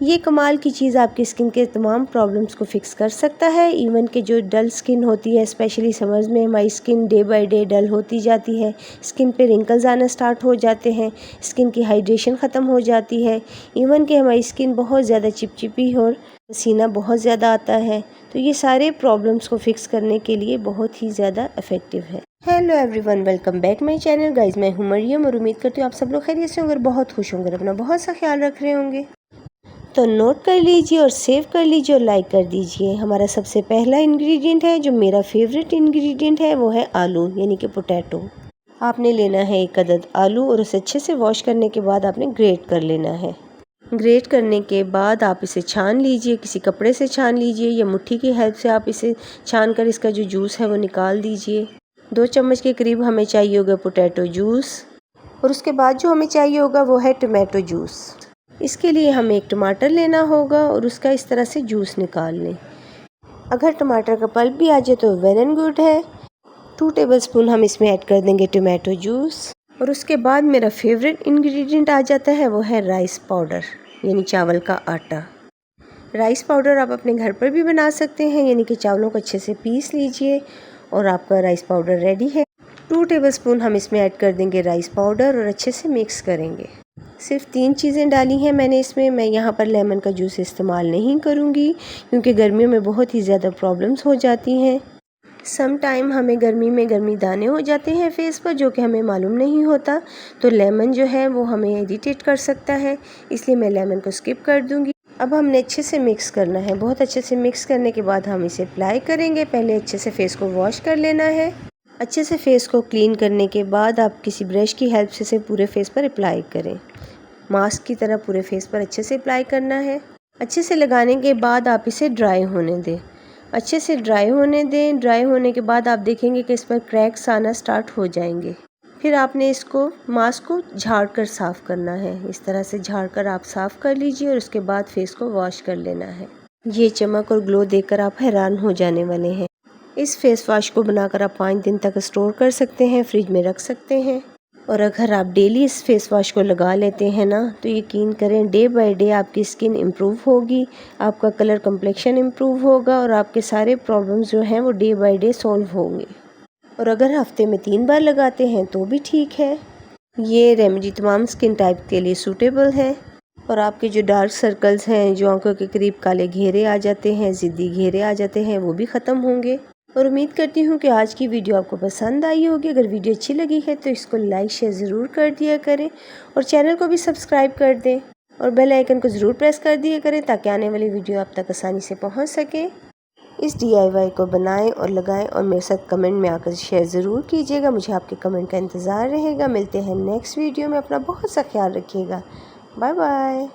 ये कमाल की चीज़ आपकी स्किन के तमाम प्रॉब्लम्स को फिक्स कर सकता है। इवन कि जो डल स्किन होती है, स्पेशली समर्स में हमारी स्किन डे बाय डे डल होती जाती है, स्किन पे रिंकल्स आना स्टार्ट हो जाते हैं, स्किन की हाइड्रेशन ख़त्म हो जाती है, इवन कि हमारी स्किन बहुत ज़्यादा चिपचिपी और पसीना बहुत ज़्यादा आता है, तो ये सारे प्रॉब्लम्स को फिक्स करने के लिए बहुत ही ज़्यादा इफ़ेक्टिव है। Hello everyone, welcome back my channel guys. मैं हूँ मरियम और उम्मीद करती हूँ आप सब लोग खैरियत से होंगे और बहुत खुश होंगे, अपना बहुत सा ख्याल रख रहे होंगे। तो नोट कर लीजिए और सेव कर लीजिए और लाइक कर दीजिए। हमारा सबसे पहला इंग्रेडिएंट है, जो मेरा फेवरेट इंग्रेडिएंट है, वो है आलू यानी कि पोटैटो। आपने लेना है एक अदद आलू और उसे अच्छे से वॉश करने के बाद आपने ग्रेट कर लेना है। ग्रेट करने के बाद आप इसे छान लीजिए, किसी कपड़े से छान लीजिए या मुट्ठी की हेल्प से आप इसे छान कर इसका जो जूस है वो निकाल दीजिए। 2 चम्मच के करीब हमें चाहिए होगा पोटैटो जूस और उसके बाद जो हमें चाहिए होगा वो है टमाटो जूस। इसके लिए हमें एक टमाटर लेना होगा और उसका इस तरह से जूस निकाल लें। अगर टमाटर का पल्प भी आ जाए तो वेल एंड गुड है। 2 टेबलस्पून हम इसमें ऐड कर देंगे टमाटो जूस और उसके बाद मेरा फेवरेट इंग्रेडिएंट आ जाता है, वो है राइस पाउडर यानी चावल का आटा। राइस पाउडर आप अपने घर पर भी बना सकते हैं, यानी कि चावलों को अच्छे से पीस लीजिए और आपका राइस पाउडर रेडी है। 2 टेबलस्पून हम इसमें ऐड कर देंगे राइस पाउडर और अच्छे से मिक्स करेंगे। सिर्फ 3 चीज़ें डाली हैं मैंने इसमें। मैं यहाँ पर लेमन का जूस इस्तेमाल नहीं करूँगी क्योंकि गर्मियों में बहुत ही ज़्यादा प्रॉब्लम्स हो जाती हैं। सम टाइम हमें गर्मी में गर्मी दाने हो जाते हैं फेस पर, जो कि हमें मालूम नहीं होता, तो लेमन जो है वो हमें इरिटेट कर सकता है, इसलिए मैं लेमन को स्किप कर दूँगी। अब हमने अच्छे से मिक्स करना है। बहुत अच्छे से मिक्स करने के बाद हम इसे अप्लाई करेंगे। पहले अच्छे से फेस को वॉश कर लेना है। अच्छे से फेस को क्लीन करने के बाद आप किसी ब्रश की हेल्प से इसे पूरे फेस पर अप्लाई करें। मास्क की तरह पूरे फेस पर अच्छे से अप्लाई करना है। अच्छे से लगाने के बाद आप इसे ड्राई होने दें। अच्छे से ड्राई होने दें। ड्राई होने के बाद आप देखेंगे कि इस पर क्रैक्स आना स्टार्ट हो जाएंगे। फिर आपने इसको मास्क को झाड़ कर साफ़ करना है। इस तरह से झाड़ कर आप साफ़ कर लीजिए और उसके बाद फेस को वॉश कर लेना है। ये चमक और ग्लो देखकर आप हैरान हो जाने वाले हैं। इस फेस वॉश को बनाकर आप 5 दिन तक स्टोर कर सकते हैं, फ्रिज में रख सकते हैं। और अगर आप डेली इस फेस वॉश को लगा लेते हैं ना, तो यकीन करें डे बाय डे आपकी स्किन इम्प्रूव होगी, आपका कलर कम्प्लेक्शन इम्प्रूव होगा और आपके सारे प्रॉब्लम्स जो हैं वो डे बाय डे सॉल्व होंगे। और अगर हफ्ते में 3 बार लगाते हैं तो भी ठीक है। ये रेमेडी तमाम स्किन टाइप के लिए सूटेबल है। और आपके जो डार्क सर्कल्स हैं, जो आंखों के करीब काले घेरे आ जाते हैं, ज़िद्दी घेरे आ जाते हैं, वो भी ख़त्म होंगे। और उम्मीद करती हूँ कि आज की वीडियो आपको पसंद आई होगी। अगर वीडियो अच्छी लगी है तो इसको लाइक शेयर ज़रूर कर दिया करें और चैनल को भी सब्सक्राइब कर दें और बेल आइकन को ज़रूर प्रेस कर दिया करें ताकि आने वाली वीडियो आप तक आसानी से पहुँच सके। इस DIY को बनाएं और लगाएं और मेरे साथ कमेंट में आकर शेयर ज़रूर कीजिएगा। मुझे आपके कमेंट का इंतज़ार रहेगा। मिलते हैं नेक्स्ट वीडियो में। अपना बहुत सा ख्याल रखिएगा। Bye bye.